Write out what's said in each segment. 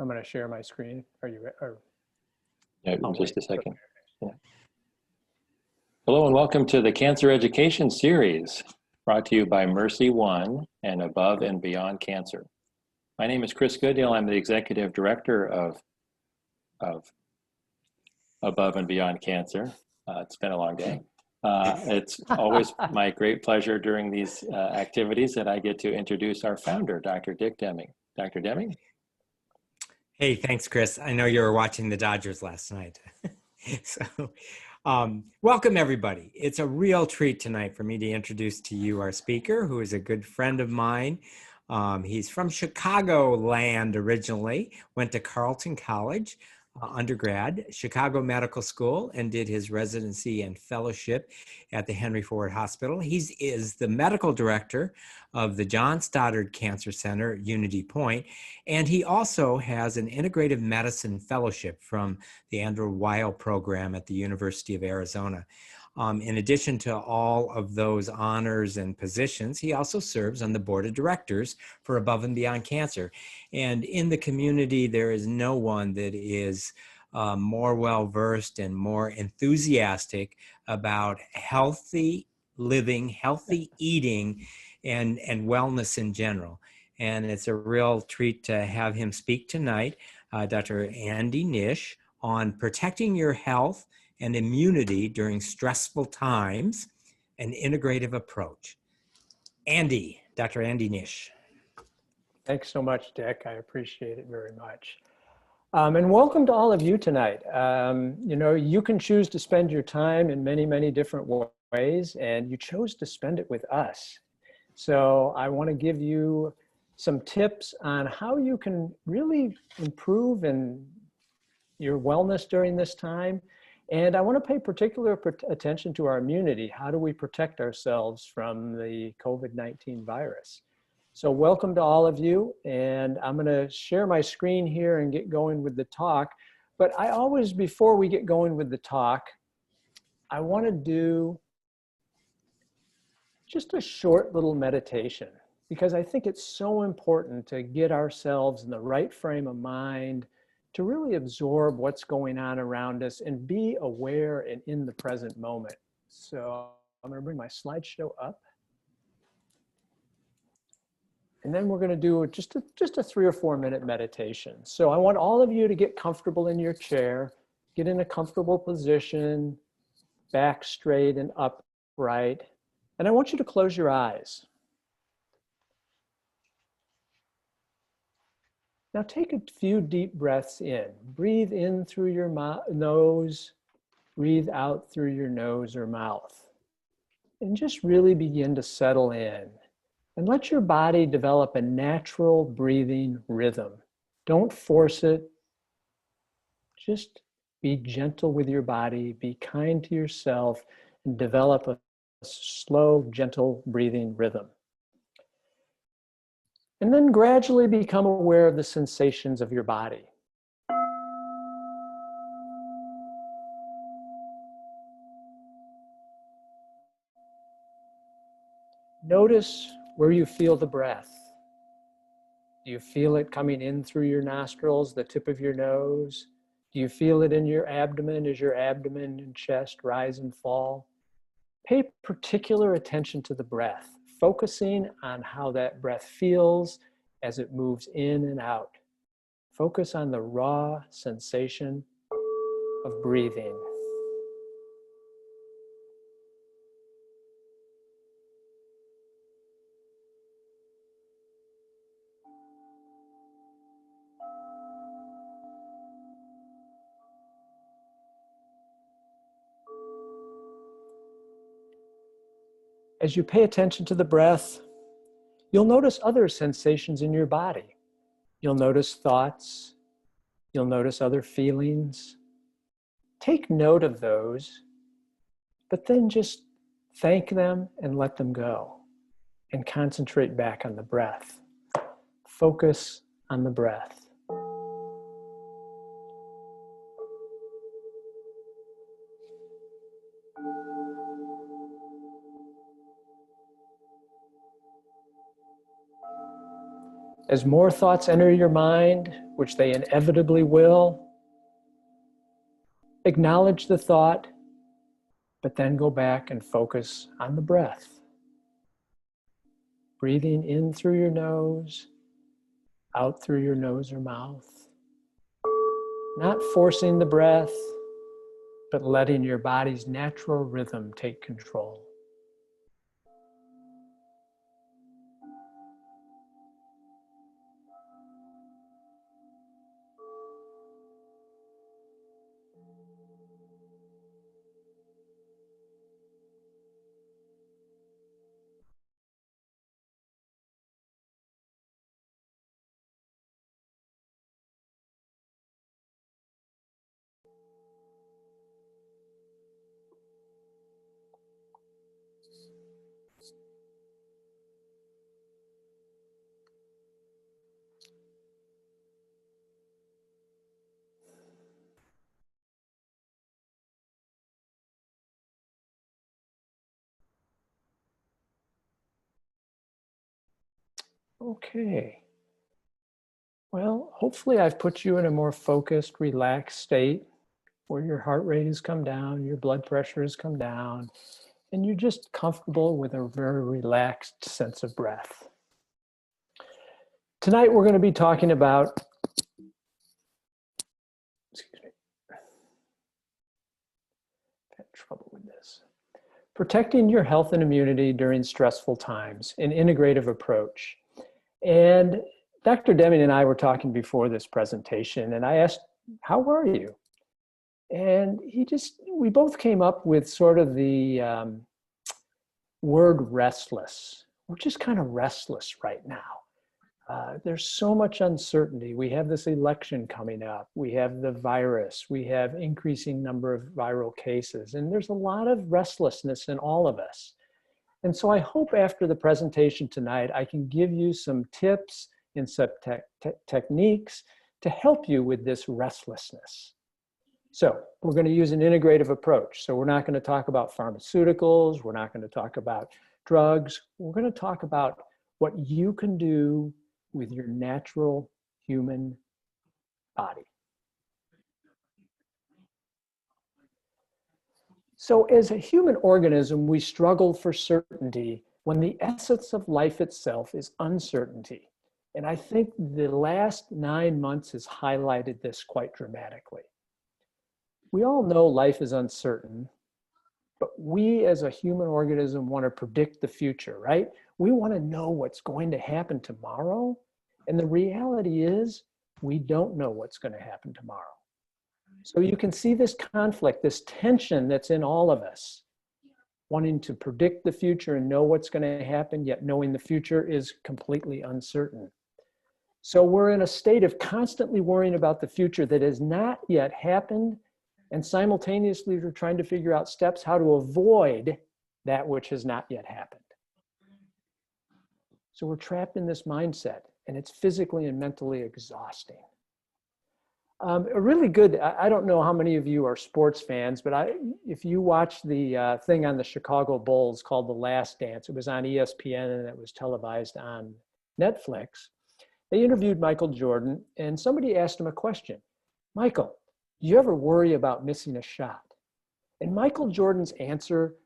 I'm going to share my screen. Are you ready? Yeah, just a second. Yeah. Hello and welcome to the Cancer Education Series, brought to you by MercyOne and Above and Beyond Cancer. My name is Chris Goodale. I'm the Executive Director of Above and Beyond Cancer. It's been a long day. It's always my great pleasure during these activities that I get to introduce our founder, Dr. Dick Deming. Dr. Deming? Hey, thanks, Chris. I know you were watching the Dodgers last night. So, welcome, everybody. It's a real treat tonight for me to introduce to you our speaker, who is a good friend of mine. He's from Chicagoland originally, went to Carleton College, undergrad, Chicago Medical School, and did his residency and fellowship at the Henry Ford Hospital. He is the medical director of the John Stoddard Cancer Center, UnityPoint, and he also has an Integrative Medicine fellowship from the Andrew Weil program at the University of Arizona. In addition to all of those honors and positions, he also serves on the board of directors for Above and Beyond Cancer. And in the community, there is no one that is more well-versed and more enthusiastic about healthy living, healthy eating, and wellness in general. And it's a real treat to have him speak tonight, Dr. Andy Nish, on protecting your health and immunity during stressful times, an integrative approach. Andy, Dr. Andy Nish. Thanks so much, Dick. I appreciate it very much. And welcome to all of you tonight. You know, you can choose to spend your time in many, many different ways, and you chose to spend it with us. So I want to give you some tips on how you can really improve in your wellness during this time. And I want to pay particular attention to our immunity. How do we protect ourselves from the COVID-19 virus? So welcome to all of you. And I'm going to share my screen here and get going with the talk. But I always, before we get going with the talk, I want to do just a short little meditation, because I think it's so important to get ourselves in the right frame of mind to really absorb what's going on around us and be aware and in the present moment. So I'm going to bring my slideshow up. And then we're going to do just a 3 or 4 minute meditation. So I want all of you to get comfortable in your chair, get in a comfortable position, back straight and upright. And I want you to close your eyes. Now take a few deep breaths in. Breathe in through your nose, breathe out through your nose or mouth. And just really begin to settle in. And let your body develop a natural breathing rhythm. Don't force it. Just be gentle with your body, be kind to yourself, and develop a slow, gentle breathing rhythm. And then gradually become aware of the sensations of your body. Notice where you feel the breath. Do you feel it coming in through your nostrils, the tip of your nose? Do you feel it in your abdomen as your abdomen and chest rise and fall? Pay particular attention to the breath, focusing on how that breath feels as it moves in and out. Focus on the raw sensation of breathing. As you pay attention to the breath, you'll notice other sensations in your body. You'll notice thoughts. You'll notice other feelings. Take note of those, but then just thank them and let them go. And concentrate back on the breath. Focus on the breath. As more thoughts enter your mind, which they inevitably will, acknowledge the thought, but then go back and focus on the breath. Breathing in through your nose, out through your nose or mouth. Not forcing the breath, but letting your body's natural rhythm take control. Okay. Well, hopefully I've put you in a more focused, relaxed state where your heart rate has come down, your blood pressure has come down, and you're just comfortable with a very relaxed sense of breath. Tonight we're going to be talking about, excuse me, I've had trouble with this. Protecting your health and immunity during stressful times, an integrative approach. And Dr. Deming and I were talking before this presentation, and I asked, how are you? And we both came up with sort of the word restless. We're just kind of restless right now. There's so much uncertainty. We have this election coming up. We have the virus. We have increasing number of viral cases. And there's a lot of restlessness in all of us. And so I hope after the presentation tonight, I can give you some tips and some techniques to help you with this restlessness. So we're going to use an integrative approach. So we're not going to talk about pharmaceuticals. We're not going to talk about drugs. We're going to talk about what you can do with your natural human body. So as a human organism, we struggle for certainty when the essence of life itself is uncertainty. And I think the last 9 months has highlighted this quite dramatically. We all know life is uncertain, but we as a human organism want to predict the future, right? We want to know what's going to happen tomorrow. And the reality is we don't know what's going to happen tomorrow. So you can see this conflict, this tension that's in all of us, wanting to predict the future and know what's going to happen, yet knowing the future is completely uncertain. So we're in a state of constantly worrying about the future that has not yet happened, and simultaneously we're trying to figure out steps how to avoid that which has not yet happened. So we're trapped in this mindset, and it's physically and mentally exhausting. A really good, I don't know how many of you are sports fans, but if you watch the thing on the Chicago Bulls called The Last Dance, it was on ESPN and it was televised on Netflix. They interviewed Michael Jordan, and somebody asked him a question. Michael, do you ever worry about missing a shot? And Michael Jordan's answer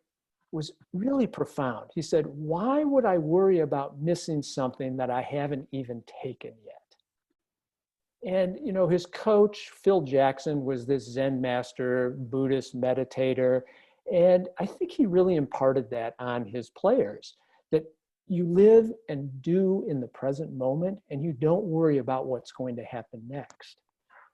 was really profound. He said, why would I worry about missing something that I haven't even taken yet? And you know, his coach, Phil Jackson, was this Zen master, Buddhist meditator. And I think he really imparted that on his players, that you live and do in the present moment, and you don't worry about what's going to happen next.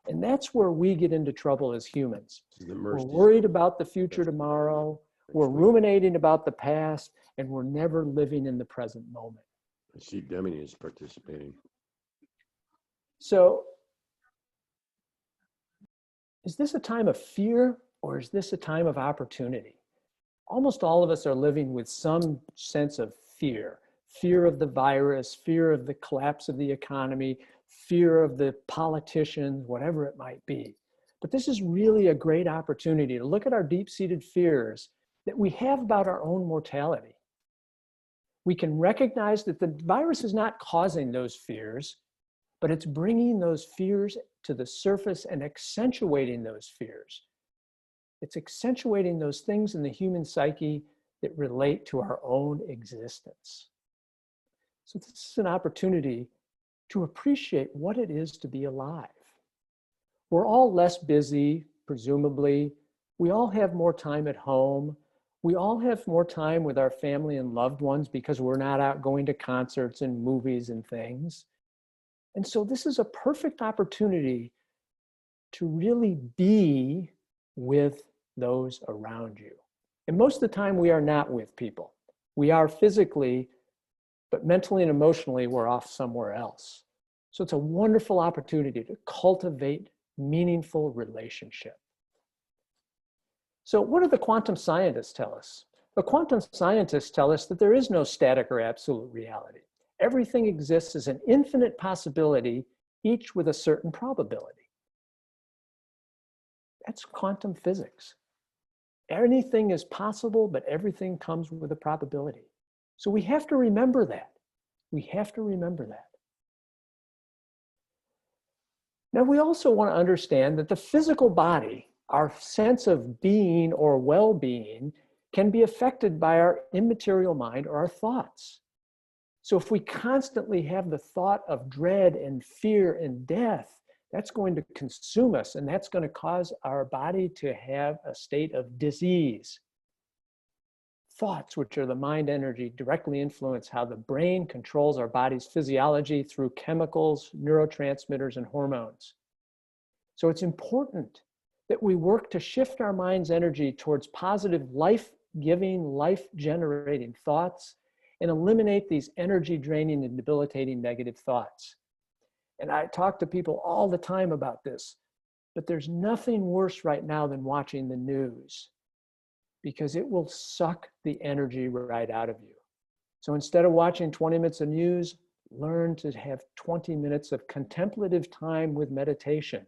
And that's where we get into trouble as humans. We're worried about the future tomorrow. We're ruminating about the past, and we're never living in the present moment. I see Deming is participating. So, is this a time of fear, or is this a time of opportunity? Almost all of us are living with some sense of fear. Fear of the virus, fear of the collapse of the economy, fear of the politicians, whatever it might be. But this is really a great opportunity to look at our deep-seated fears that we have about our own mortality. we can recognize that the virus is not causing those fears, but it's bringing those fears to the surface and accentuating those fears. It's accentuating those things in the human psyche that relate to our own existence. So this is an opportunity to appreciate what it is to be alive. We're all less busy, presumably. We all have more time at home. We all have more time with our family and loved ones because we're not out going to concerts and movies and things. And so this is a perfect opportunity to really be with those around you. And most of the time we are not with people. We are physically, but mentally and emotionally we're off somewhere else. So it's a wonderful opportunity to cultivate meaningful relationship. So what do the quantum scientists tell us? The quantum scientists tell us that there is no static or absolute reality. Everything exists as an infinite possibility, each with a certain probability. That's quantum physics. Anything is possible, but everything comes with a probability. So we have to remember that. We have to remember that. Now, we also want to understand that the physical body, our sense of being or well-being, can be affected by our immaterial mind or our thoughts. So if we constantly have the thought of dread and fear and death, that's going to consume us, and that's going to cause our body to have a state of disease. Thoughts, which are the mind energy, directly influence how the brain controls our body's physiology through chemicals, neurotransmitters, and hormones. So it's important that we work to shift our mind's energy towards positive, life-giving, life-generating thoughts and eliminate these energy-draining and debilitating negative thoughts. And I talk to people all the time about this, but there's nothing worse right now than watching the news, because it will suck the energy right out of you. So instead of watching 20 minutes of news, learn to have 20 minutes of contemplative time with meditation.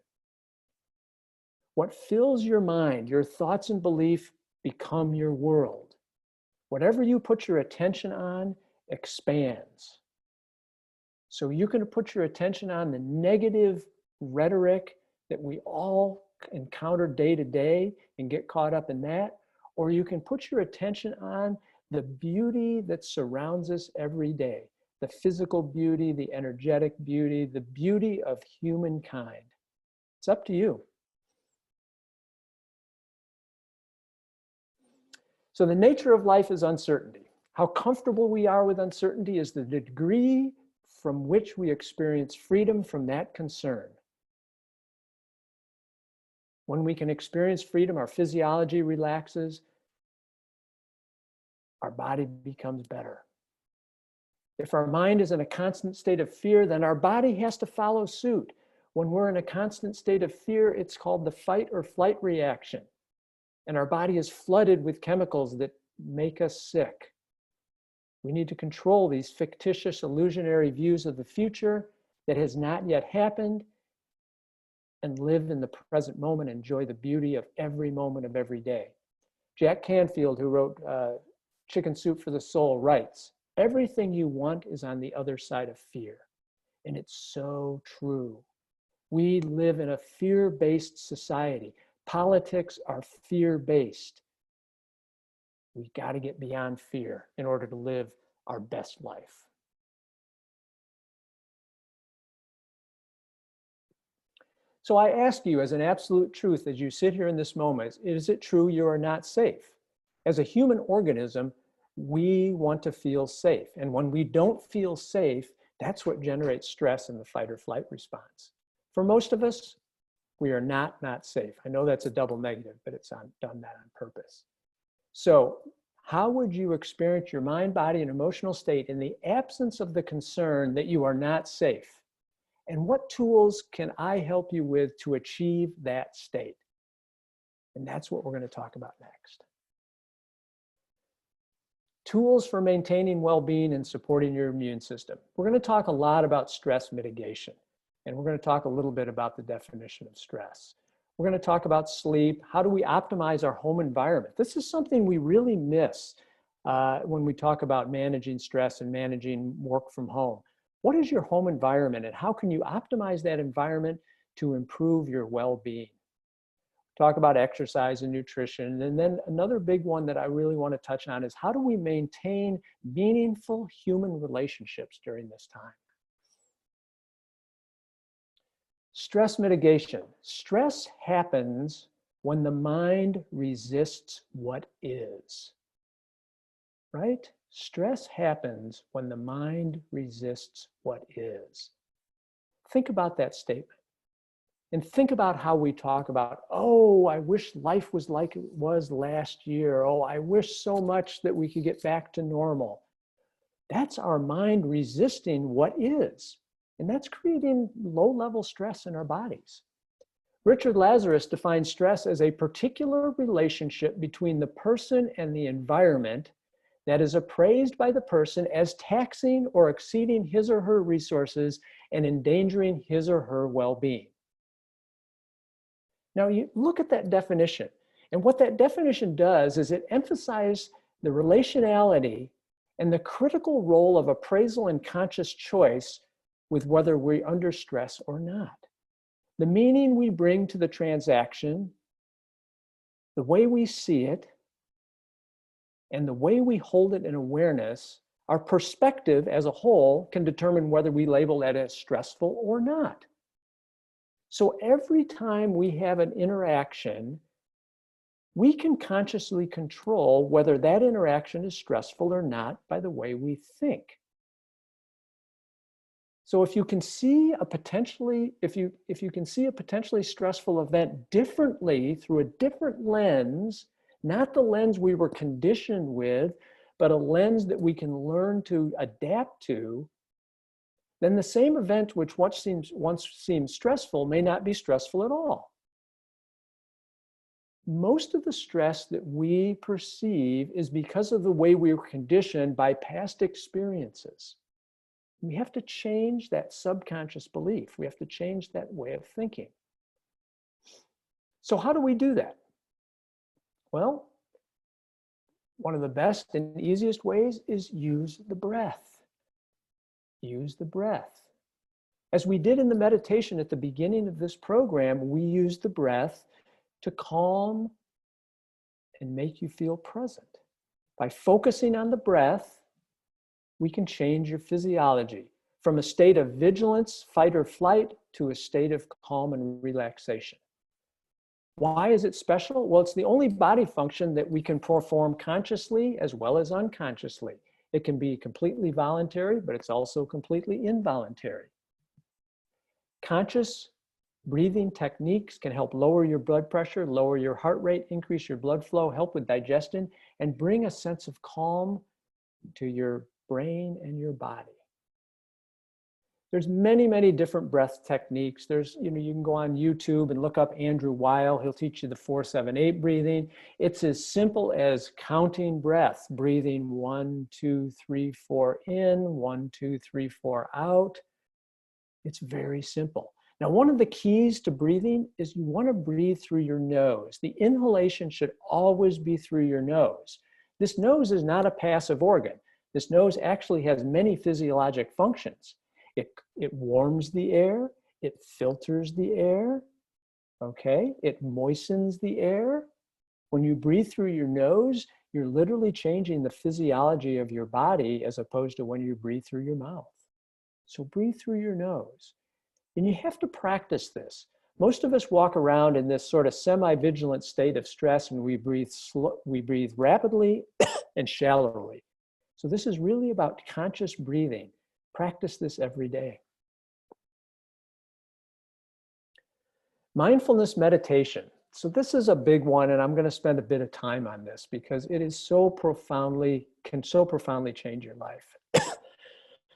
What fills your mind, your thoughts and belief become your world. Whatever you put your attention on expands. So you can put your attention on the negative rhetoric that we all encounter day to day and get caught up in that, or you can put your attention on the beauty that surrounds us every day, the physical beauty, the energetic beauty, the beauty of humankind. It's up to you. So the nature of life is uncertainty. How comfortable we are with uncertainty is the degree from which we experience freedom from that concern. When we can experience freedom, our physiology relaxes, our body becomes better. If our mind is in a constant state of fear, then our body has to follow suit. When we're in a constant state of fear, it's called the fight or flight reaction. And our body is flooded with chemicals that make us sick. We need to control these fictitious, illusionary views of the future that has not yet happened and live in the present moment, enjoy the beauty of every moment of every day. Jack Canfield, who wrote Chicken Soup for the Soul, writes, "Everything you want is on the other side of fear." And it's so true. We live in a fear-based society. Politics are fear-based. We got to get beyond fear in order to live our best life. So I ask you as an absolute truth, as you sit here in this moment, is it true you are not safe? As a human organism, we want to feel safe. And when we don't feel safe, that's what generates stress in the fight or flight response. For most of us, we are not safe. I know that's a double negative, but it's done that on purpose. So how would you experience your mind, body, and emotional state in the absence of the concern that you are not safe? And what tools can I help you with to achieve that state? And that's what we're going to talk about next. Tools for maintaining well-being and supporting your immune system. We're going to talk a lot about stress mitigation, and we're going to talk a little bit about the definition of stress. We're going to talk about sleep. How do we optimize our home environment? This is something we really miss. when we talk about managing stress and managing work from home. What is your home environment, and how can you optimize that environment to improve your well-being? Talk about exercise and nutrition. And then another big one that I really want to touch on is, how do we maintain meaningful human relationships during this time? Stress mitigation. Stress happens when the mind resists what is, right? Stress happens when the mind resists what is. Think about that statement. And think about how we talk about, oh, I wish life was like it was last year. Oh, I wish so much that we could get back to normal. That's our mind resisting what is. And that's creating low-level stress in our bodies. Richard Lazarus defines stress as a particular relationship between the person and the environment that is appraised by the person as taxing or exceeding his or her resources and endangering his or her well-being. Now, you look at that definition, and what that definition does is it emphasizes the relationality and the critical role of appraisal and conscious choice with whether we're under stress or not. The meaning we bring to the transaction, the way we see it, and the way we hold it in awareness, our perspective as a whole can determine whether we label that as stressful or not. So every time we have an interaction, we can consciously control whether that interaction is stressful or not by the way we think. So if you can see a potentially, if you can see a potentially stressful event differently through a different lens, not the lens we were conditioned with, but a lens that we can learn to adapt to, then the same event which once seemed stressful may not be stressful at all. Most of the stress that we perceive is because of the way we were conditioned by past experiences. We have to change that subconscious belief. We have to change that way of thinking. So how do we do that? Well, one of the best and easiest ways is use the breath. Use the breath. As we did in the meditation at the beginning of this program, we used the breath to calm and make you feel present. By focusing on the breath, we can change your physiology from a state of vigilance, fight or flight, to a state of calm and relaxation. Why is it special? Well, it's the only body function that we can perform consciously as well as unconsciously. It can be completely voluntary, but it's also completely involuntary. Conscious breathing techniques can help lower your blood pressure, lower your heart rate, increase your blood flow, help with digestion, and bring a sense of calm to your brain and your body. There's many, many different breath techniques. There's, you can go on YouTube and look up Andrew Weil. He'll teach you the 4-7-8 breathing. It's as simple as counting breaths, breathing 1, 2, 3, 4 in, 1, 2, 3, 4 out. It's very simple. Now, one of the keys to breathing is you want to breathe through your nose. The inhalation should always be through your nose. This nose is not a passive organ. This nose actually has many physiologic functions. It warms the air, it filters the air, okay? It moistens the air. When you breathe through your nose, you're literally changing the physiology of your body as opposed to when you breathe through your mouth. So breathe through your nose. And you have to practice this. Most of us walk around in this sort of semi-vigilant state of stress, and we breathe rapidly and shallowly. So this is really about conscious breathing. Practice this every day. Mindfulness meditation. So this is a big one, and I'm going to spend a bit of time on this because it is can so profoundly change your life.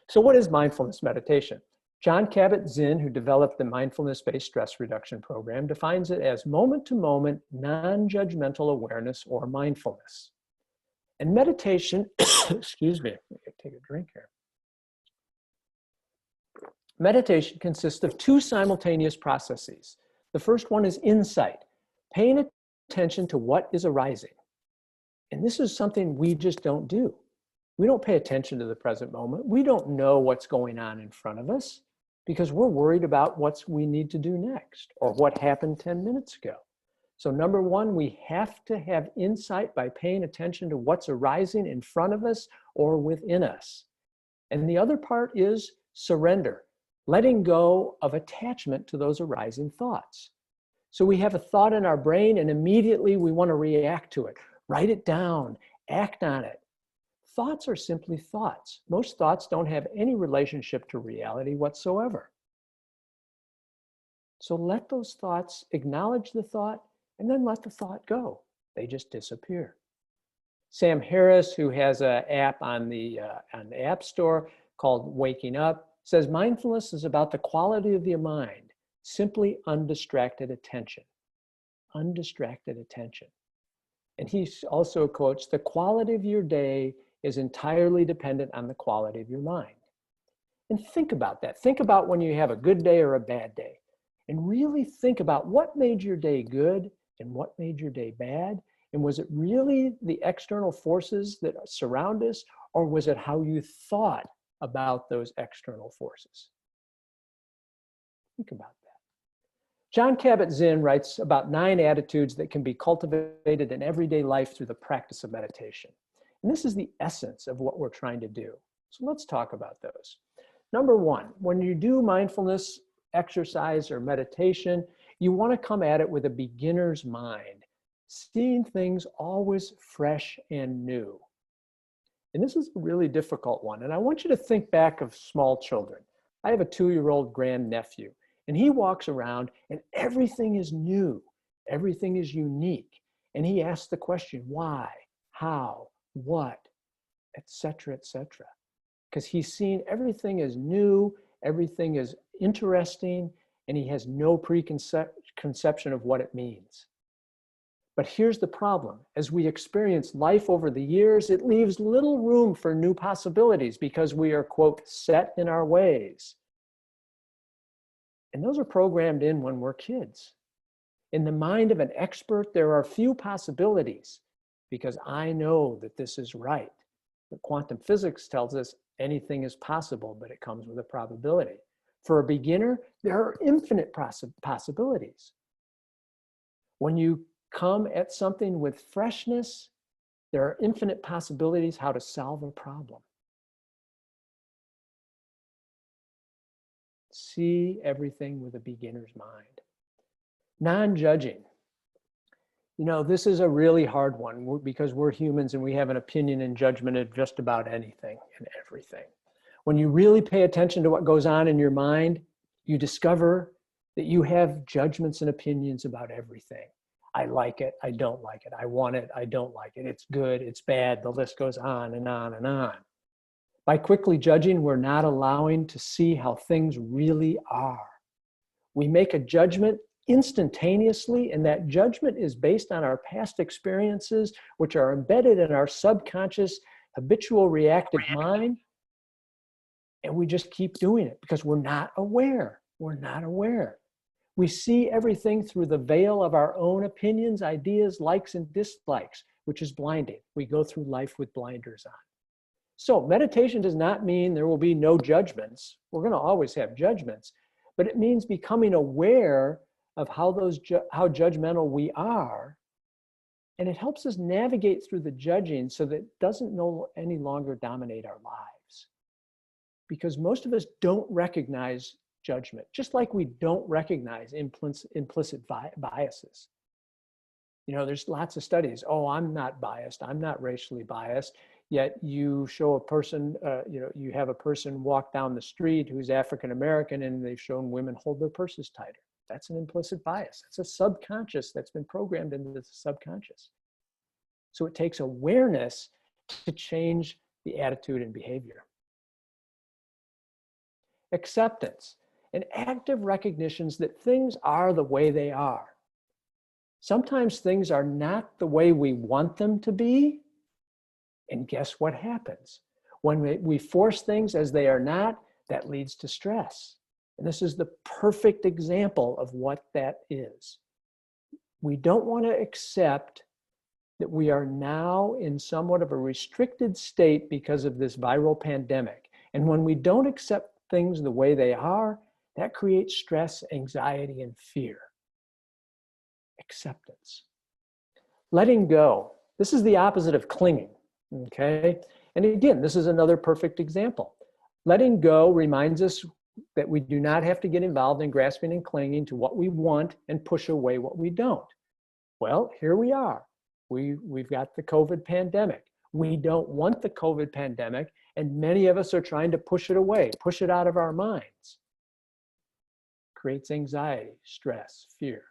So what is mindfulness meditation? John Kabat-Zinn, who developed the mindfulness-based stress reduction program, defines it as moment-to-moment, non-judgmental awareness or mindfulness. And meditation, excuse me, I gotta take a drink here. Meditation consists of two simultaneous processes. The first one is insight, paying attention to what is arising. And this is something we just don't do. We don't pay attention to the present moment. We don't know what's going on in front of us because we're worried about what we need to do next or what happened 10 minutes ago. So number one, we have to have insight by paying attention to what's arising in front of us or within us. And the other part is surrender, letting go of attachment to those arising thoughts. So we have a thought in our brain and immediately we want to react to it, write it down, act on it. Thoughts are simply thoughts. Most thoughts don't have any relationship to reality whatsoever. So let those thoughts, acknowledge the thought, and then let the thought go. They just disappear. Sam Harris, who has an app on the App Store called Waking Up, says mindfulness is about the quality of the mind, simply undistracted attention. Undistracted attention. And he also quotes, the quality of your day is entirely dependent on the quality of your mind. And think about that. Think about when you have a good day or a bad day. And really think about what made your day good and what made your day bad. And was it really the external forces that surround us, or was it how you thought about those external forces? Think about that. John Kabat-Zinn writes about 9 attitudes that can be cultivated in everyday life through the practice of meditation. And this is the essence of what we're trying to do. So let's talk about those. Number one, when you do mindfulness exercise or meditation, you want to come at it with a beginner's mind, seeing things always fresh and new. And this is a really difficult one. And I want you to think back of small children. I have a 2-year-old grandnephew, and he walks around and everything is new. Everything is unique. And he asks the question, why, how, what, etc., etc. Because he's seen everything is new, everything is interesting, and he has no preconception of what it means. But here's the problem. As we experience life over the years, it leaves little room for new possibilities because we are, quote, set in our ways. And those are programmed in when we're kids. In the mind of an expert, there are few possibilities because I know that this is right. But quantum physics tells us anything is possible, but it comes with a probability. For a beginner, there are infinite possibilities. When you come at something with freshness, there are infinite possibilities how to solve a problem. See everything with a beginner's mind. Non-judging. You know, this is a really hard one because we're humans and we have an opinion and judgment of just about anything and everything. When you really pay attention to what goes on in your mind, you discover that you have judgments and opinions about everything. I like it, I don't like it. I want it, I don't like it. It's good, it's bad. The list goes on and on and on. By quickly judging, we're not allowing to see how things really are. We make a judgment instantaneously, and that judgment is based on our past experiences, which are embedded in our subconscious, habitual, reactive mind. And we just keep doing it because we're not aware. We're not aware. We see everything through the veil of our own opinions, ideas, likes, and dislikes, which is blinding. We go through life with blinders on. So meditation does not mean there will be no judgments. We're going to always have judgments, but it means becoming aware of how judgmental we are. And it helps us navigate through the judging so that it doesn't any longer dominate our lives. Because most of us don't recognize judgment, just like we don't recognize implicit biases. You know, there's lots of studies. Oh, I'm not biased. I'm not racially biased. Yet you show a person, you have a person walk down the street who's African American, and they've shown women hold their purses tighter. That's an implicit bias. That's a subconscious that's been programmed into the subconscious. So it takes awareness to change the attitude and behavior. Acceptance, an active recognition that things are the way they are. Sometimes things are not the way we want them to be. And guess what happens? When we force things as they are not, that leads to stress. And this is the perfect example of what that is. We don't want to accept that we are now in somewhat of a restricted state because of this viral pandemic. And when we don't accept things the way they are, that creates stress, anxiety, and fear. Acceptance. Letting go. This is the opposite of clinging, okay? And again, this is another perfect example. Letting go reminds us that we do not have to get involved in grasping and clinging to what we want and push away what we don't. Well, here we are. We've got the COVID pandemic. We don't want the COVID pandemic, and many of us are trying to push it away, push it out of our minds. Creates anxiety, stress, fear.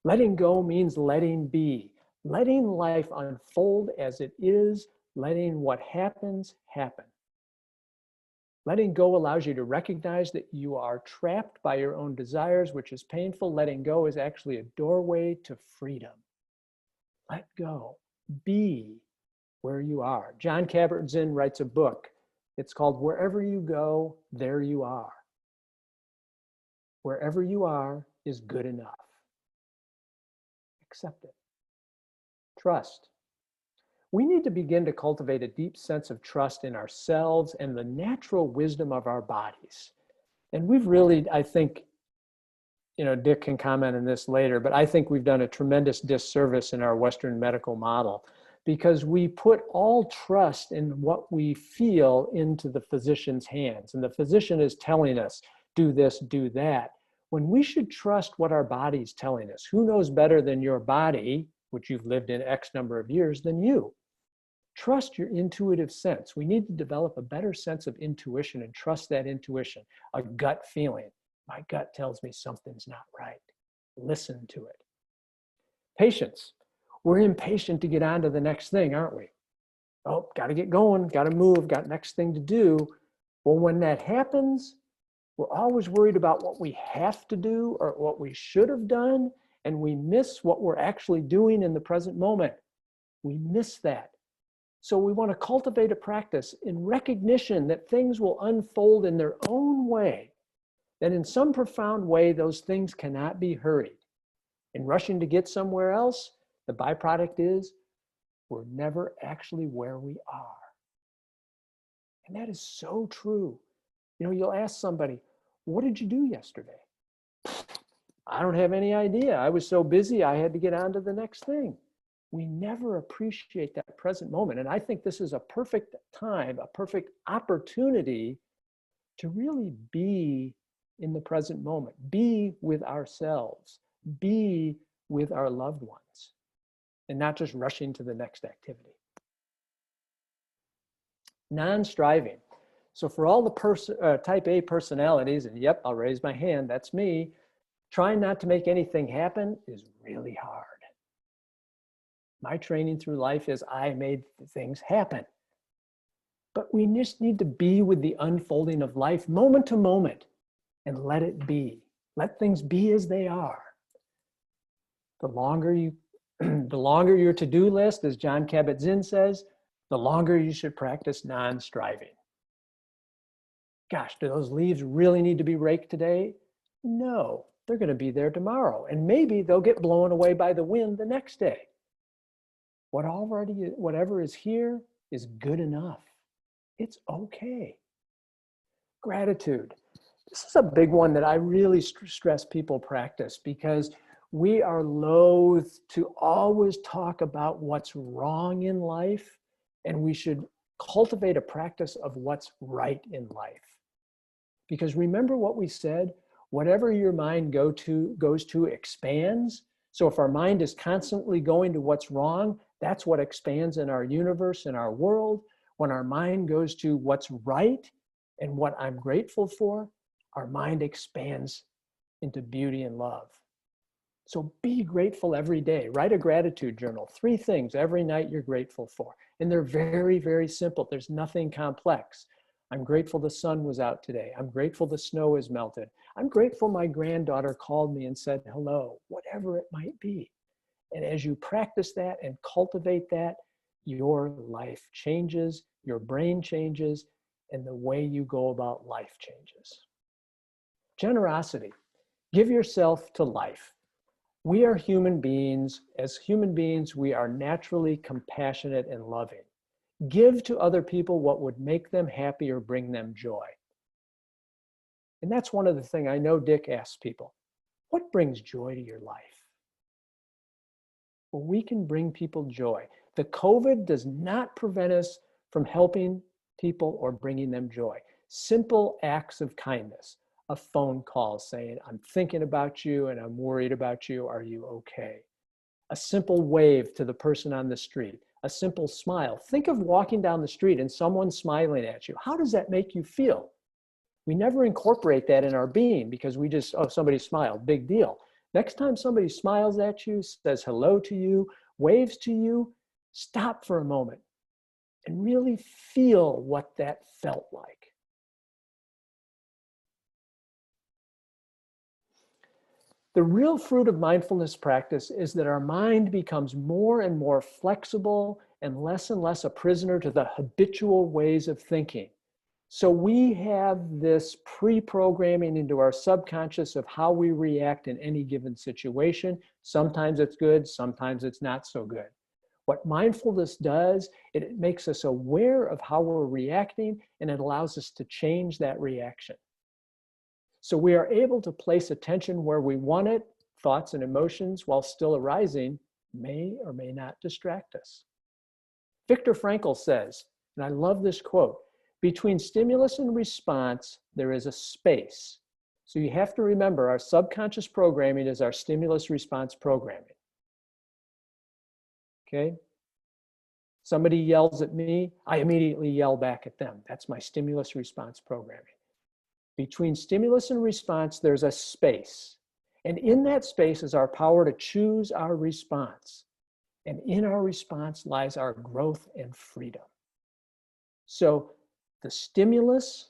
Letting go means letting be, letting life unfold as it is, letting what happens happen. Letting go allows you to recognize that you are trapped by your own desires, which is painful. Letting go is actually a doorway to freedom. Let go. Be where you are. John Kabat-Zinn writes a book. It's called Wherever You Go, There You Are. Wherever you are is good enough. Accept it. Trust. We need to begin to cultivate a deep sense of trust in ourselves and the natural wisdom of our bodies. And we've really, I think, Dick can comment on this later, but I think we've done a tremendous disservice in our Western medical model because we put all trust in what we feel into the physician's hands. And the physician is telling us, do this, do that, when we should trust what our body's telling us. Who knows better than your body, which you've lived in X number of years, than you? Trust your intuitive sense. We need to develop a better sense of intuition and trust that intuition, a gut feeling. My gut tells me something's not right. Listen to it. Patience. We're impatient to get on to the next thing, aren't we? Oh, got to get going, got to move, got next thing to do. Well, when that happens, we're always worried about what we have to do or what we should have done, and we miss what we're actually doing in the present moment. We miss that. So we want to cultivate a practice in recognition that things will unfold in their own way, that in some profound way, those things cannot be hurried. In rushing to get somewhere else, the byproduct is we're never actually where we are. And that is so true. You'll ask somebody, what did you do yesterday? I don't have any idea. I was so busy, I had to get on to the next thing. We never appreciate that present moment. And I think this is a perfect time, a perfect opportunity to really be in the present moment, be with ourselves, be with our loved ones, and not just rushing to the next activity. Non-striving. So for all the type A personalities, and yep, I'll raise my hand, that's me, trying not to make anything happen is really hard. My training through life is I made things happen. But we just need to be with the unfolding of life moment to moment and let it be. Let things be as they are. The longer your to-do list, as John Kabat-Zinn says, the longer you should practice non-striving. Gosh, do those leaves really need to be raked today? No, they're going to be there tomorrow. And maybe they'll get blown away by the wind the next day. Whatever is here is good enough. It's okay. Gratitude. This is a big one that I really stress people practice because we are loath to always talk about what's wrong in life, and we should cultivate a practice of what's right in life. Because remember what we said, whatever your mind goes to expands. So if our mind is constantly going to what's wrong, that's what expands in our universe, in our world. When our mind goes to what's right and what I'm grateful for, our mind expands into beauty and love. So be grateful every day. Write a gratitude journal. 3 things every night you're grateful for. And they're very, very simple. There's nothing complex. I'm grateful the sun was out today. I'm grateful the snow is melted. I'm grateful my granddaughter called me and said hello, whatever it might be. And as you practice that and cultivate that, your life changes, your brain changes, and the way you go about life changes. Generosity. Give yourself to life. We are human beings. As human beings, we are naturally compassionate and loving. Give to other people what would make them happy or bring them joy. And that's one of the things I know Dick asks people, what brings joy to your life? Well, we can bring people joy. The COVID does not prevent us from helping people or bringing them joy. Simple acts of kindness, a phone call saying, I'm thinking about you and I'm worried about you. Are you okay? A simple wave to the person on the street, a simple smile. Think of walking down the street and someone smiling at you. How does that make you feel? We never incorporate that in our being because we just, oh, somebody smiled, big deal. Next time somebody smiles at you, says hello to you, waves to you, stop for a moment and really feel what that felt like. The real fruit of mindfulness practice is that our mind becomes more and more flexible and less a prisoner to the habitual ways of thinking. So we have this pre-programming into our subconscious of how we react in any given situation. Sometimes it's good, sometimes it's not so good. What mindfulness does, it makes us aware of how we're reacting, and it allows us to change that reaction. So we are able to place attention where we want it. Thoughts and emotions, while still arising, may or may not distract us. Viktor Frankl says, and I love this quote, between stimulus and response, there is a space. So you have to remember our subconscious programming is our stimulus response programming. Okay? Somebody yells at me, I immediately yell back at them. That's my stimulus response programming. Between stimulus and response, there's a space. And in that space is our power to choose our response. And in our response lies our growth and freedom. So the stimulus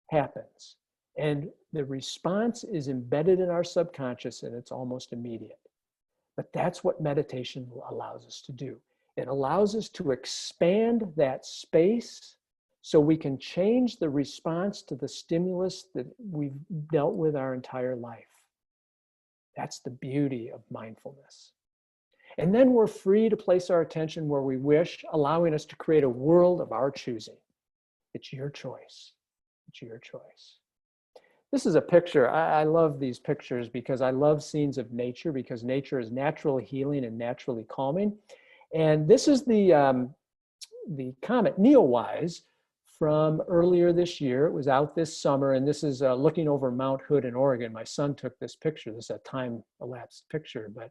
happens and the response is embedded in our subconscious and it's almost immediate. But that's what meditation allows us to do. It allows us to expand that space so we can change the response to the stimulus that we've dealt with our entire life. That's the beauty of mindfulness. And then we're free to place our attention where we wish, allowing us to create a world of our choosing. It's your choice. It's your choice. This is a picture. I love these pictures because I love scenes of nature because nature is naturally healing and naturally calming. And this is the comet Neowise from earlier this year. It was out this summer, and this is looking over Mount Hood in Oregon. My son took this picture. This is a time-elapsed picture, but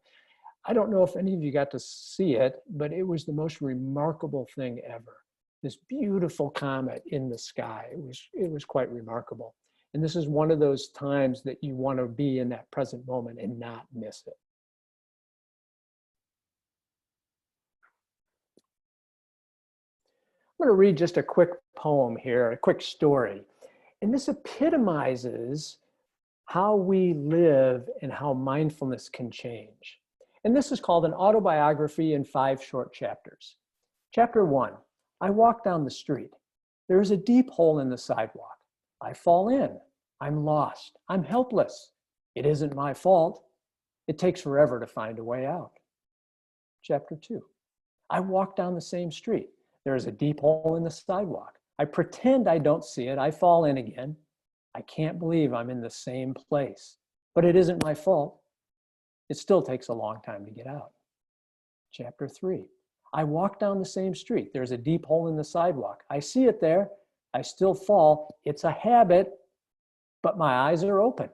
I don't know if any of you got to see it, but it was the most remarkable thing ever. This beautiful comet in the sky. It was quite remarkable. And this is one of those times that you want to be in that present moment and not miss it. I'm going to read just a quick poem here, a quick story. And this epitomizes how we live and how mindfulness can change. And this is called an autobiography in 5 short chapters. Chapter 1, I walk down the street. There is a deep hole in the sidewalk. I fall in. I'm lost. I'm helpless. It isn't my fault. It takes forever to find a way out. Chapter 2, I walk down the same street. There is a deep hole in the sidewalk. I pretend I don't see it. I fall in again. I can't believe I'm in the same place, but it isn't my fault. It still takes a long time to get out. Chapter 3, I walk down the same street. There's a deep hole in the sidewalk. I see it there. I still fall. It's a habit, but my eyes are open.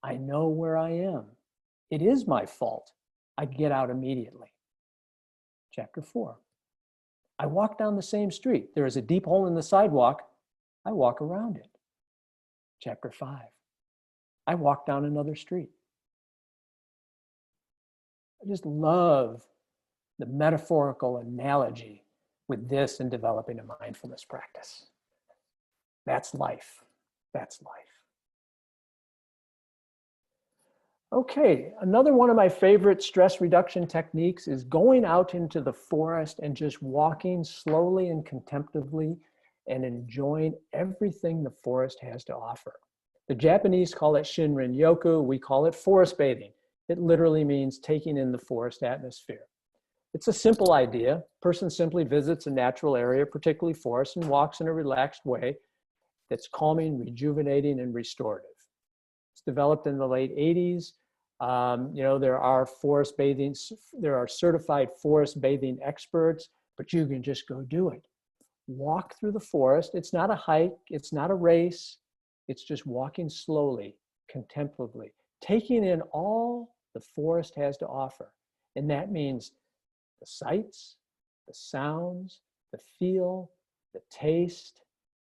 I know where I am. It is my fault. I get out immediately. Chapter 4, I walk down the same street. There is a deep hole in the sidewalk. I walk around it. Chapter 5, I walk down another street. I just love the metaphorical analogy with this in developing a mindfulness practice. That's life. That's life. Okay, another one of my favorite stress reduction techniques is going out into the forest and just walking slowly and contemplatively and enjoying everything the forest has to offer. The Japanese call it Shinrin-yoku. We call it forest bathing. It literally means taking in the forest atmosphere. It's a simple idea. A person simply visits a natural area, particularly forest, and walks in a relaxed way that's calming, rejuvenating, and restorative. It's developed in the late 80s. There are certified forest bathing experts, but you can just go do it. Walk through the forest. It's not a hike. It's not a race. It's just walking slowly, contemplatively, taking in all the forest has to offer. And that means the sights, the sounds, the feel, the taste,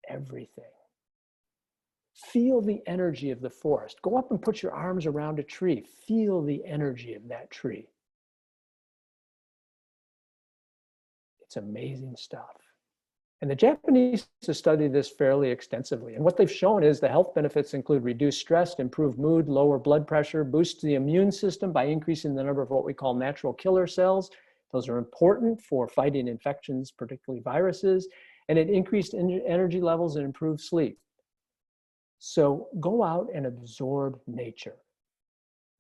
everything. Feel the energy of the forest. Go up and put your arms around a tree. Feel the energy of that tree. It's amazing stuff. And the Japanese have studied this fairly extensively. And what they've shown is the health benefits include reduced stress, improved mood, lower blood pressure, boosts the immune system by increasing the number of what we call natural killer cells. Those are important for fighting infections, particularly viruses. And it increased energy levels and improved sleep. So go out and absorb nature.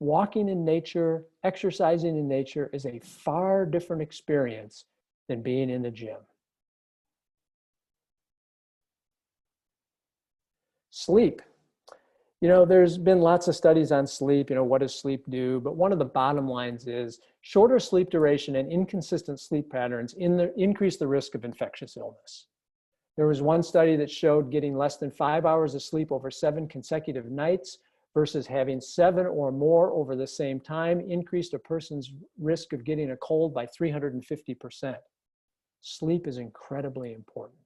Walking in nature, exercising in nature is a far different experience than being in the gym. Sleep. There's been lots of studies on sleep, what does sleep do? But one of the bottom lines is shorter sleep duration and inconsistent sleep patterns increase the risk of infectious illness. There was one study that showed getting less than 5 hours of sleep over 7 consecutive nights versus having 7 or more over the same time increased a person's risk of getting a cold by 350%. Sleep is incredibly important.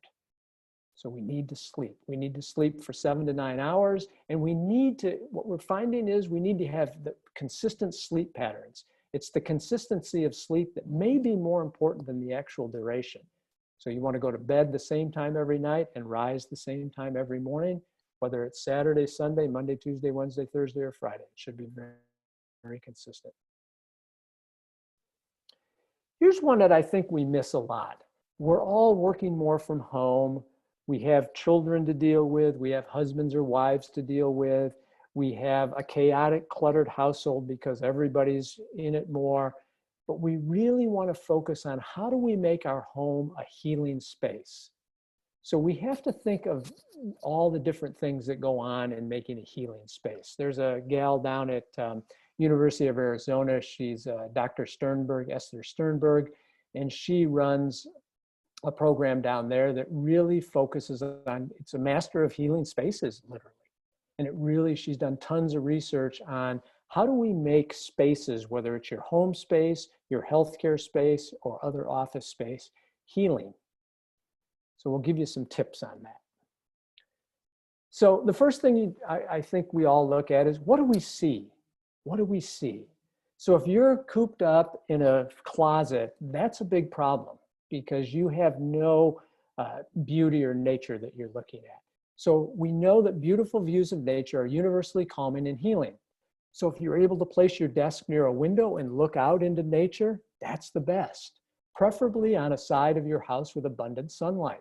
So we need to sleep. We need to sleep for 7 to 9 hours. And what we're finding is we need to have the consistent sleep patterns. It's the consistency of sleep that may be more important than the actual duration. So you want to go to bed the same time every night and rise the same time every morning, whether it's Saturday, Sunday, Monday, Tuesday, Wednesday, Thursday, or Friday. It should be very, very consistent. Here's one that I think we miss a lot. We're all working more from home. We have children to deal with. We have husbands or wives to deal with. We have a chaotic, cluttered household because everybody's in it more. But we really want to focus on how do we make our home a healing space. So we have to think of all the different things that go on in making a healing space. There's a gal down at University of Arizona. She's Dr. Sternberg, Esther Sternberg, and she runs a program down there that really focuses on, it's a master of healing spaces, literally. And she's done tons of research on how do we make spaces, whether it's your home space, your healthcare space, or other office space, healing. So we'll give you some tips on that. So the first thing I think we all look at is, what do we see? What do we see? So if you're cooped up in a closet, that's a big problem, because you have no beauty or nature that you're looking at. So we know that beautiful views of nature are universally calming and healing. So if you're able to place your desk near a window and look out into nature, that's the best, preferably on a side of your house with abundant sunlight.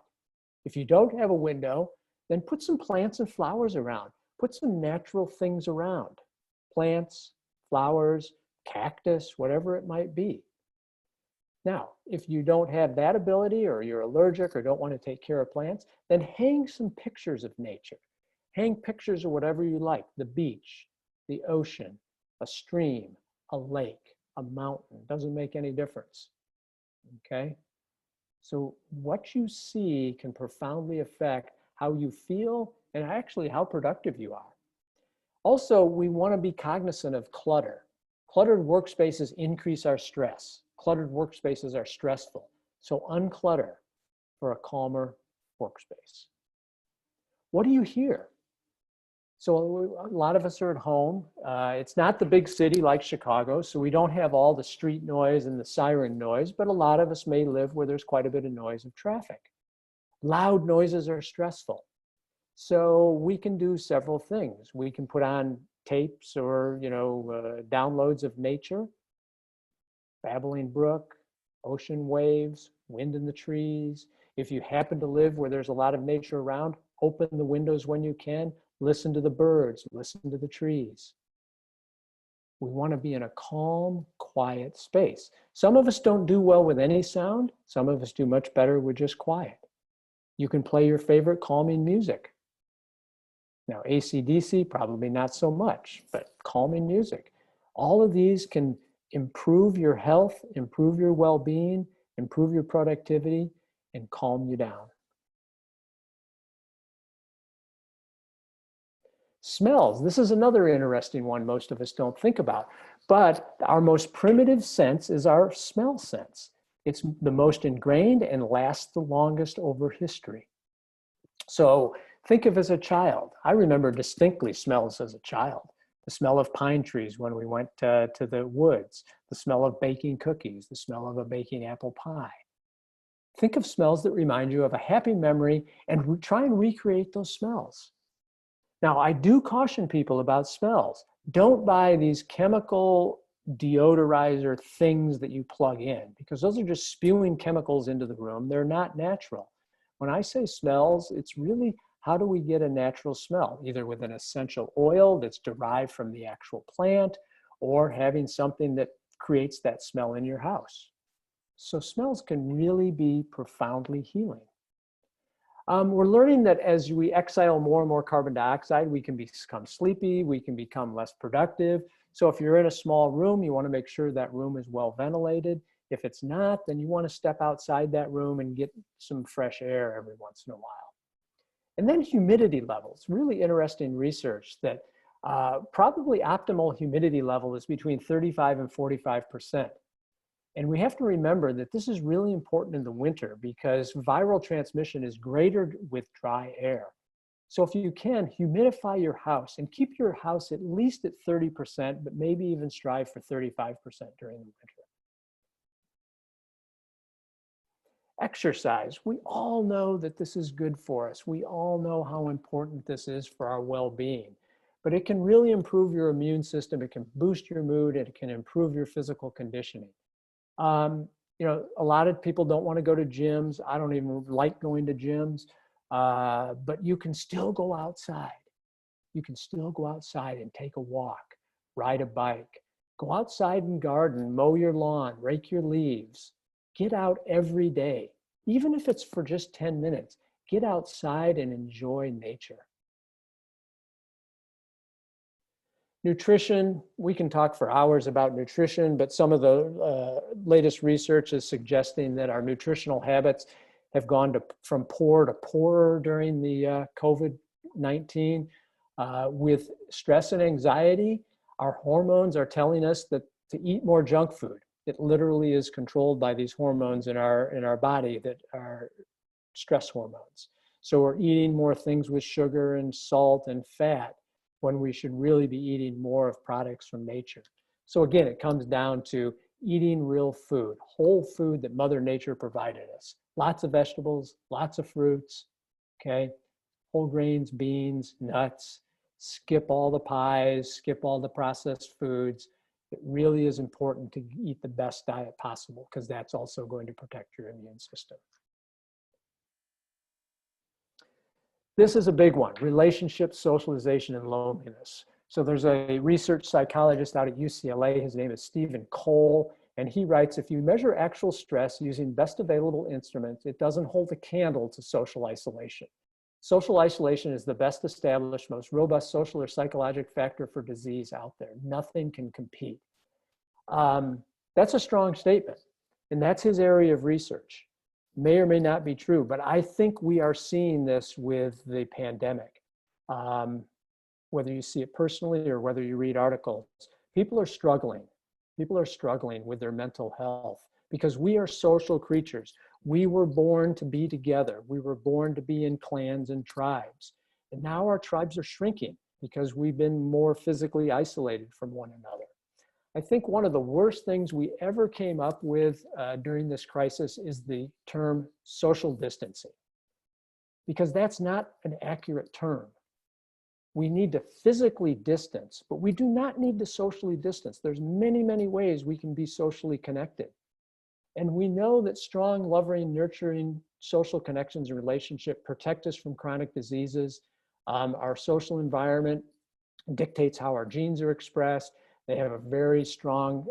If you don't have a window, then put some plants and flowers around. Put some natural things around, plants, flowers, cactus, whatever it might be. Now, if you don't have that ability, or you're allergic or don't want to take care of plants, then hang some pictures of nature. Hang pictures of whatever you like, the beach, the ocean, a stream, a lake, a mountain, doesn't make any difference, okay? So what you see can profoundly affect how you feel and actually how productive you are. Also, we want to be cognizant of clutter. Cluttered workspaces increase our stress. Cluttered workspaces are stressful. So unclutter for a calmer workspace. What do you hear? So a lot of us are at home. It's not the big city like Chicago, so we don't have all the street noise and the siren noise, but a lot of us may live where there's quite a bit of noise of traffic. Loud noises are stressful. So we can do several things. We can put on tapes or downloads of nature, babbling brook, ocean waves, wind in the trees. If you happen to live where there's a lot of nature around, open the windows when you can, listen to the birds, listen to the trees. We want to be in a calm, quiet space. Some of us don't do well with any sound. Some of us do much better with just quiet. You can play your favorite calming music. Now, AC/DC, probably not so much, but calming music. All of these can improve your health, improve your well-being, improve your productivity, and calm you down. Smells. This is another interesting one most of us don't think about, but our most primitive sense is our smell sense. It's the most ingrained and lasts the longest over history. So think of as a child. I remember distinctly smells as a child. The smell of pine trees when we went to the woods, the smell of baking cookies, the smell of a baking apple pie. Think of smells that remind you of a happy memory and try and recreate those smells. Now, I do caution people about smells. Don't buy these chemical deodorizer things that you plug in, because those are just spewing chemicals into the room. They're not natural. When I say smells, it's really how do we get a natural smell, either with an essential oil that's derived from the actual plant or having something that creates that smell in your house. So smells can really be profoundly healing. We're learning that as we exhale more and more carbon dioxide, we can become sleepy, we can become less productive. So if you're in a small room, you want to make sure that room is well ventilated. If it's not, then you want to step outside that room and get some fresh air every once in a while. And then humidity levels, really interesting research that probably optimal humidity level is between 35 and 45%. And we have to remember that this is really important in the winter because viral transmission is greater with dry air. So if you can, humidify your house and keep your house at least at 30%, but maybe even strive for 35% during the winter. Exercise. We all know that this is good for us. We all know how important this is for our well-being, but it can really improve your immune system. It can boost your mood. It can improve your physical conditioning. You know, a lot of people don't want to go to gyms. I don't even like going to gyms, but you can still go outside. You can still go outside and take a walk, ride a bike, go outside and garden, mow your lawn, rake your leaves. Get out every day, even if it's for just 10 minutes. Get outside and enjoy nature. Nutrition, we can talk for hours about nutrition, but some of the latest research is suggesting that our nutritional habits have gone from poor to poorer during the COVID-19. With stress and anxiety, our hormones are telling us that to eat more junk food. It literally is controlled by these hormones in our body that are stress hormones. So we're eating more things with sugar and salt and fat when we should really be eating more of products from nature. So again, it comes down to eating real food, whole food that Mother Nature provided us. Lots of vegetables, lots of fruits, okay? Whole grains, beans, nuts, skip all the pies, skip all the processed foods. It really is important to eat the best diet possible because that's also going to protect your immune system. This is a big one, relationships, socialization, and loneliness. So there's a research psychologist out at UCLA, his name is Stephen Cole, and he writes, if you measure actual stress using best available instruments, it doesn't hold a candle to social isolation. Social isolation is the best established, most robust social or psychological factor for disease out there. Nothing can compete. That's a strong statement, and that's his area of research. May or may not be true, but I think we are seeing this with the pandemic. Whether you see it personally or whether you read articles, people are struggling. People are struggling with their mental health because we are social creatures. We were born to be together. We were born to be in clans and tribes. And now our tribes are shrinking because we've been more physically isolated from one another. I think one of the worst things we ever came up with during this crisis is the term social distancing, because that's not an accurate term. We need to physically distance, but we do not need to socially distance. There's many, many ways we can be socially connected. And we know that strong, loving, nurturing social connections and relationship protect us from chronic diseases. Our social environment dictates how our genes are expressed. They have a very strong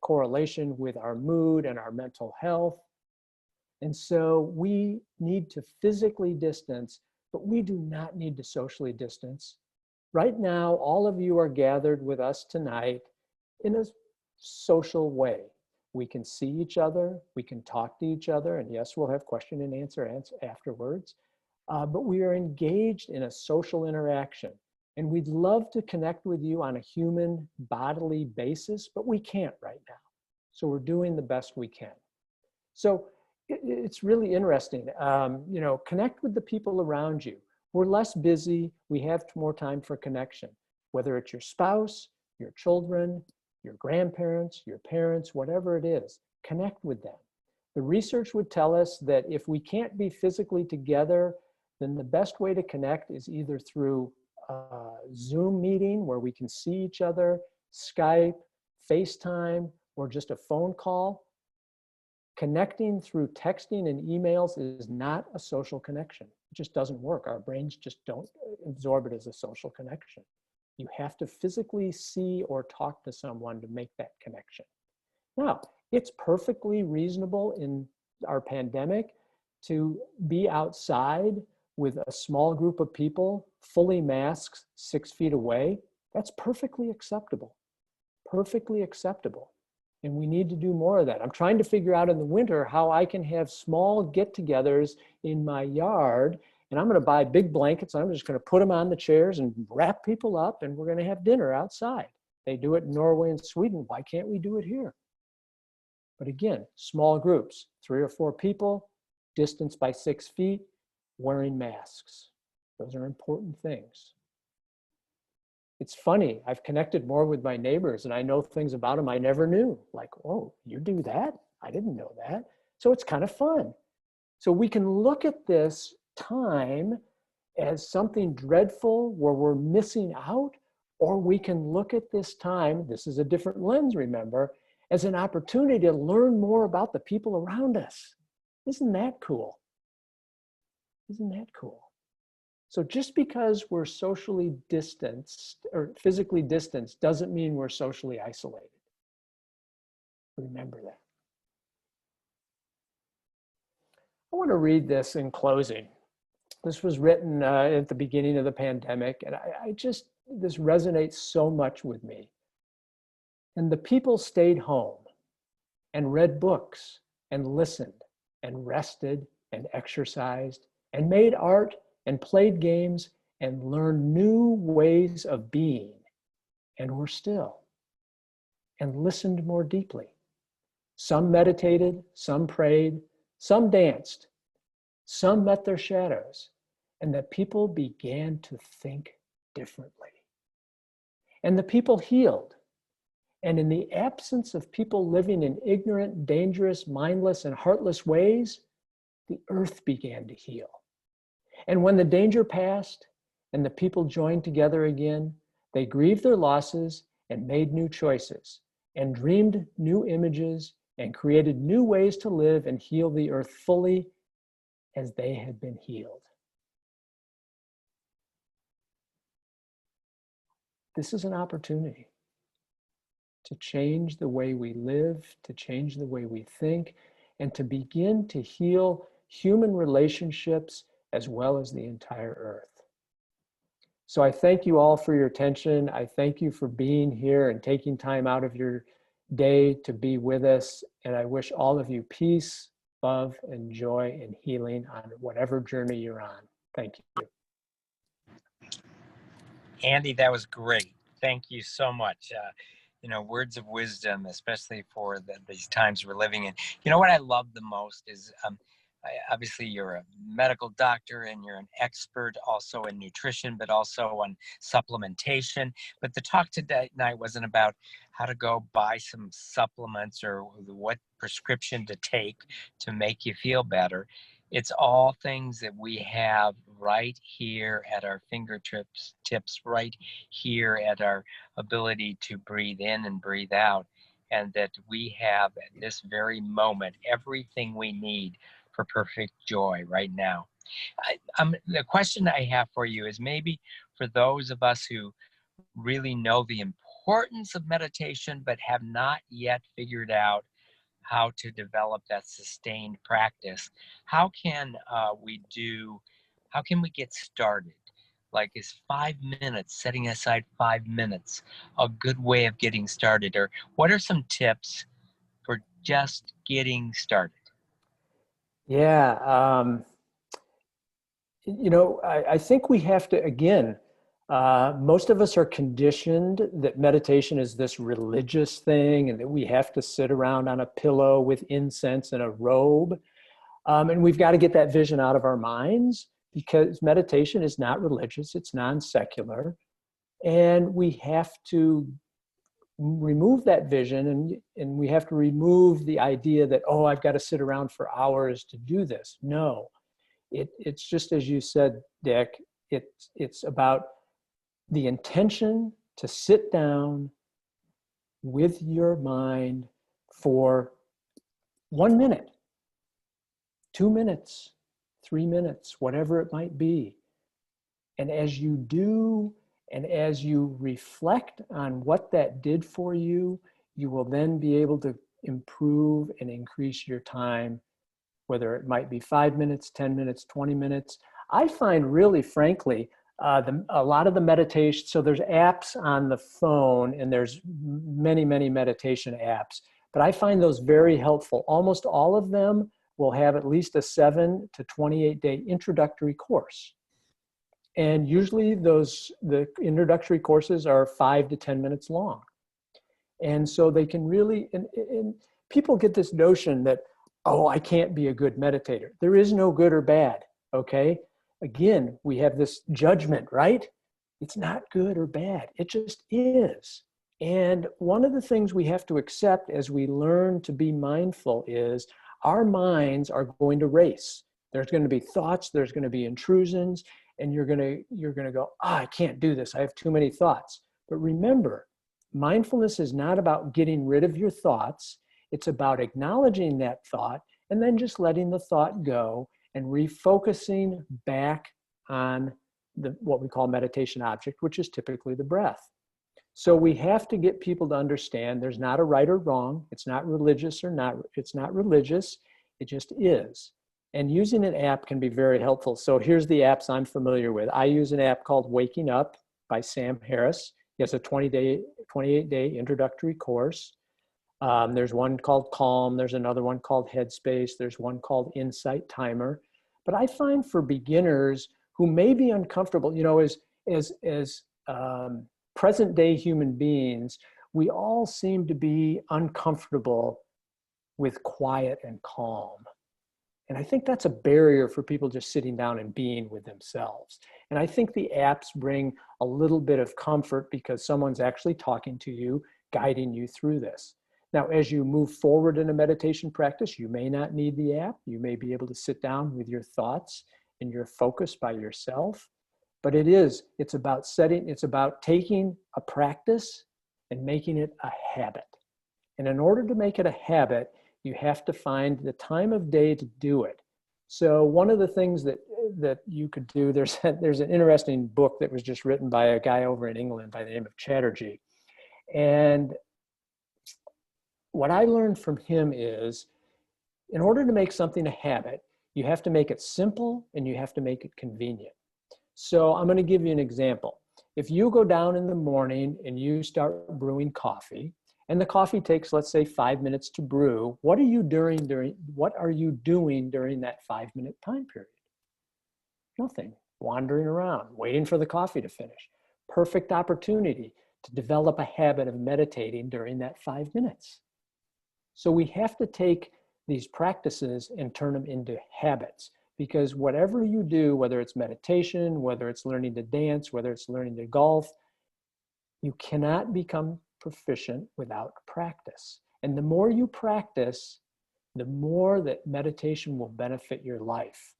correlation with our mood and our mental health. And so we need to physically distance, but we do not need to socially distance. Right now, all of you are gathered with us tonight in a social way. We can see each other, we can talk to each other, and yes, we'll have question and answer afterwards. But we are engaged in a social interaction. And we'd love to connect with you on a human bodily basis, but we can't right now. So we're doing the best we can. So it's really interesting. You know, connect with the people around you. We're less busy. We have more time for connection, whether it's your spouse, your children, your grandparents, your parents, whatever it is, connect with them. The research would tell us that if we can't be physically together, then the best way to connect is either through a Zoom meeting where we can see each other, Skype, FaceTime, or just a phone call. Connecting through texting and emails is not a social connection. It just doesn't work. Our brains just don't absorb it as a social connection. You have to physically see or talk to someone to make that connection. Now, it's perfectly reasonable in our pandemic to be outside with a small group of people, fully masked, 6 feet away. That's perfectly acceptable, perfectly acceptable. And we need to do more of that. I'm trying to figure out in the winter how I can have small get-togethers in my yard, and I'm gonna buy big blankets. I'm just gonna put them on the chairs and wrap people up, and we're gonna have dinner outside. They do it in Norway and Sweden. Why can't we do it here? But again, small groups, 3 or 4 people, distance by 6 feet, wearing masks. Those are important things. It's funny, I've connected more with my neighbors and I know things about them I never knew. Like, oh, you do that? I didn't know that. So it's kind of fun. So we can look at this time as something dreadful where we're missing out, or we can look at this time, this is a different lens, remember, as an opportunity to learn more about the people around us. Isn't that cool? Isn't that cool? So just because we're socially distanced or physically distanced doesn't mean we're socially isolated. Remember that. I want to read this in closing. This was written at the beginning of the pandemic, and this resonates so much with me. And the people stayed home and read books and listened and rested and exercised and made art and played games and learned new ways of being, and were still and listened more deeply. Some meditated, some prayed, some danced, some met their shadows, and the people began to think differently. And the people healed. And in the absence of people living in ignorant, dangerous, mindless, and heartless ways, the earth began to heal. And when the danger passed and the people joined together again, they grieved their losses and made new choices and dreamed new images and created new ways to live and heal the earth fully as they had been healed. This is an opportunity to change the way we live, to change the way we think, and to begin to heal human relationships as well as the entire earth. So I thank you all for your attention. I thank you for being here and taking time out of your day to be with us. And I wish all of you peace, love, and joy and healing on whatever journey you're on. Thank you. Andy, that was great. Thank you so much. You know, words of wisdom, especially for these times we're living in. You know what I love the most is, obviously you're a medical doctor and you're an expert also in nutrition, but also on supplementation. But the talk tonight wasn't about how to go buy some supplements or what prescription to take to make you feel better. It's all things that we have right here at our fingertips, right here at our ability to breathe in and breathe out. And that we have at this very moment, everything we need for perfect joy right now. The question I have for you is maybe for those of us who really know the importance importance of meditation, but have not yet figured out how to develop that sustained practice. How can we get started? Like, is 5 minutes, setting aside 5 minutes, a good way of getting started? Or what are some tips for just getting started? Yeah, I think we have to, again, most of us are conditioned that meditation is this religious thing and that we have to sit around on a pillow with incense and a robe. And we've got to get that vision out of our minds, because meditation is not religious, it's non-secular. And we have to remove that vision, and we have to remove the idea that, oh, I've got to sit around for hours to do this. No, it's just as you said, Dick, it's about the intention to sit down with your mind for 1 minute, 2 minutes, 3 minutes, whatever it might be. And as you do, and as you reflect on what that did for you, you will then be able to improve and increase your time, whether it might be 5 minutes, 10 minutes, 20 minutes. I find, really, frankly, a lot of the meditation, so there's apps on the phone, and there's many, many meditation apps, but I find those very helpful. Almost all of them will have at least a 7 to 28 day introductory course. And usually the introductory courses are 5 to 10 minutes long. And so they can really, and people get this notion that, oh, I can't be a good meditator. There is no good or bad, okay? Again, we have this judgment, right? It's not good or bad, it just is. And one of the things we have to accept as we learn to be mindful is our minds are going to race. There's going to be thoughts, there's going to be intrusions, and you're going to go, I can't do this, I have too many thoughts. But remember, mindfulness is not about getting rid of your thoughts. It's about acknowledging that thought and then just letting the thought go and refocusing back on what we call meditation object, which is typically the breath. So we have to get people to understand there's not a right or wrong. It's not religious or not. It's not religious. It just is. And using an app can be very helpful. So here's the apps I'm familiar with. I use an app called Waking Up by Sam Harris. He has a 28-day introductory course. There's one called Calm. There's another one called Headspace. There's one called Insight Timer. But I find for beginners who may be uncomfortable, as present day human beings, we all seem to be uncomfortable with quiet and calm. And I think that's a barrier for people just sitting down and being with themselves. And I think the apps bring a little bit of comfort because someone's actually talking to you, guiding you through this. Now, as you move forward in a meditation practice, you may not need the app. You may be able to sit down with your thoughts and your focus by yourself. But it's about taking a practice and making it a habit. And in order to make it a habit, you have to find the time of day to do it. So one of the things that you could do, there's an interesting book that was just written by a guy over in England by the name of Chatterjee. And what I learned from him is, in order to make something a habit, you have to make it simple and you have to make it convenient. So I'm going to give you an example. If you go down in the morning and you start brewing coffee, and the coffee takes, let's say, 5 minutes to brew, what are you doing during that 5-minute time period? Nothing. Wandering around, waiting for the coffee to finish. Perfect opportunity to develop a habit of meditating during that 5 minutes. So we have to take these practices and turn them into habits, because whatever you do, whether it's meditation, whether it's learning to dance, whether it's learning to golf, you cannot become proficient without practice. And the more you practice, the more that meditation will benefit your life.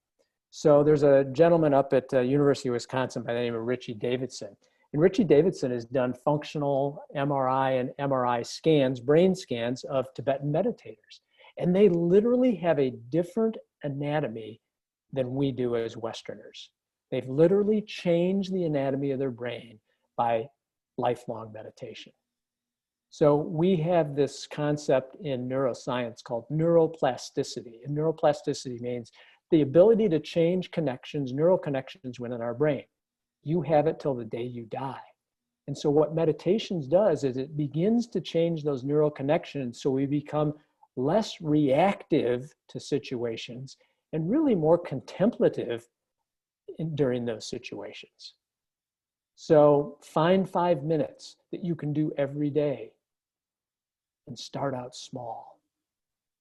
So there's a gentleman up at University of Wisconsin by the name of Richie Davidson. And Richie Davidson has done functional MRI and MRI scans, brain scans of Tibetan meditators. And they literally have a different anatomy than we do as Westerners. They've literally changed the anatomy of their brain by lifelong meditation. So we have this concept in neuroscience called neuroplasticity. And neuroplasticity means the ability to change connections, neural connections within our brain. You have it till the day you die. And so what meditations does is it begins to change those neural connections so we become less reactive to situations and really more contemplative during those situations. So find 5 minutes that you can do every day and start out small.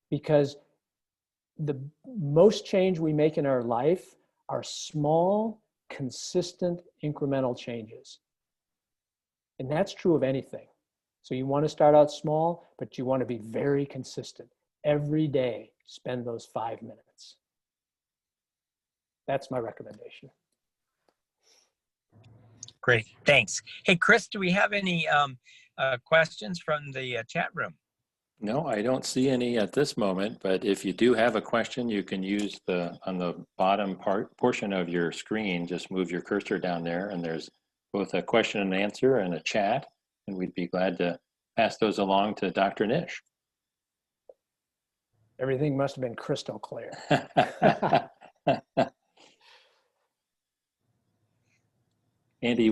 Because the most change we make in our life are small, consistent, incremental changes. And that's true of anything. So you want to start out small, but you want to be very consistent. Every day, spend those 5 minutes. That's my recommendation. Great, thanks. Hey, Chris, do we have any questions from the chat room? No, I don't see any at this moment, but if you do have a question, you can use on the bottom portion of your screen, just move your cursor down there, and there's both a question and answer and a chat, and we'd be glad to pass those along to Dr. Nish. Everything must have been crystal clear. Andy,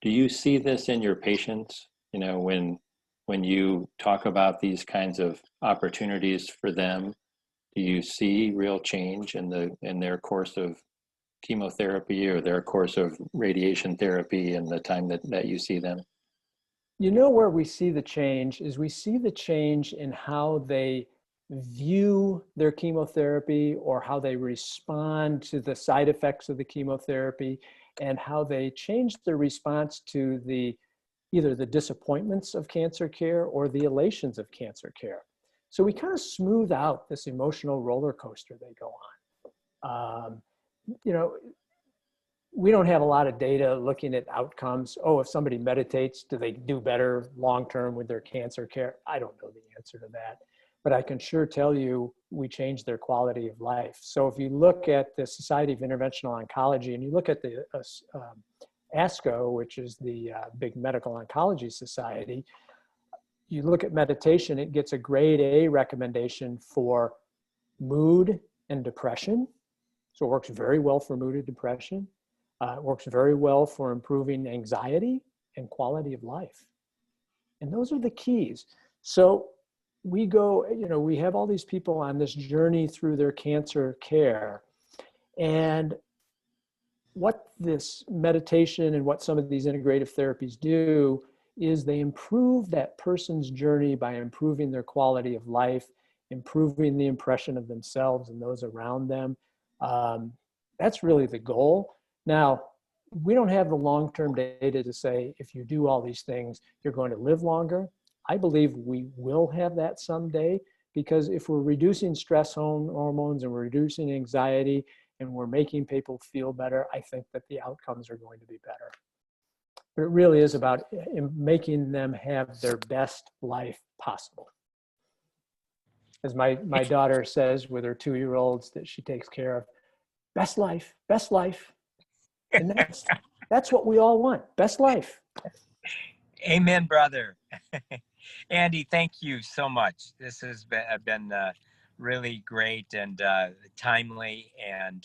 do you see this in your patients? You know, when you talk about these kinds of opportunities for them, do you see real change in their course of chemotherapy or their course of radiation therapy and the time that you see them? You know where we see the change is we see the change in how they view their chemotherapy or how they respond to the side effects of the chemotherapy and how they change their response to either the disappointments of cancer care or the elations of cancer care. So we kind of smooth out this emotional roller coaster they go on. You know, we don't have a lot of data looking at outcomes. Oh, if somebody meditates, do they do better long-term with their cancer care? I don't know the answer to that, but I can sure tell you we change their quality of life. So if you look at the Society of Interventional Oncology and you look at the ASCO, which is the big medical oncology society, you look at meditation, it gets a grade A recommendation for mood and depression. So it works very well for mood and depression. It works very well for improving anxiety and quality of life. And those are the keys. So we go, you know, we have all these people on this journey through their cancer care. And what this meditation and what some of these integrative therapies do is they improve that person's journey by improving their quality of life, improving the impression of themselves and those around them. That's really the goal. Now, we don't have the long-term data to say if you do all these things, you're going to live longer. I believe we will have that someday, because if we're reducing stress hormones and we're reducing anxiety and we're making people feel better, I think that the outcomes are going to be better. But it really is about making them have their best life possible. As my daughter says with her 2-year-olds that she takes care of, best life, best life. And that's what we all want, best life. Amen, brother. Andy, thank you so much. This has been really great and timely, and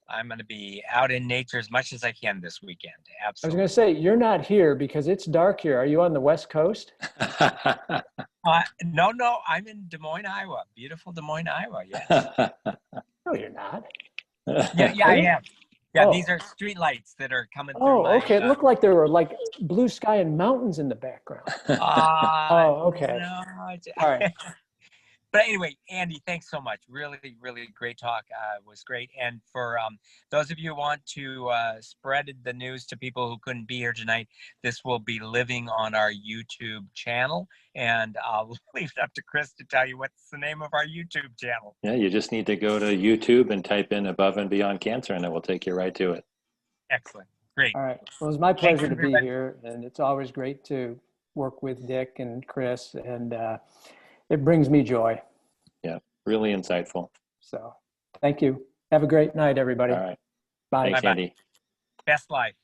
I'm going to be out in nature as much as I can this weekend. Absolutely. I was going to say, you're not here because it's dark here. Are you on the West Coast? No, I'm in Des Moines, Iowa. Beautiful Des Moines, Iowa, yes. No, you're not. Yeah, I am. Yeah, these are street lights that are coming through. Oh, okay. It looked like there were like blue sky and mountains in the background. Oh, okay. No, all right. But anyway, Andy, thanks so much. Really, really great talk. It was great. And for those of you who want to spread the news to people who couldn't be here tonight, this will be living on our YouTube channel. And I'll leave it up to Chris to tell you what's the name of our YouTube channel. Yeah, you just need to go to YouTube and type in Above and Beyond Cancer, and it will take you right to it. Excellent. Great. All right. Well, it's my pleasure to be here. And it's always great to work with Dick and Chris. And it brings me joy. Yeah, really insightful. So thank you. Have a great night, everybody. All right. Bye. Thanks, Andy. Best life.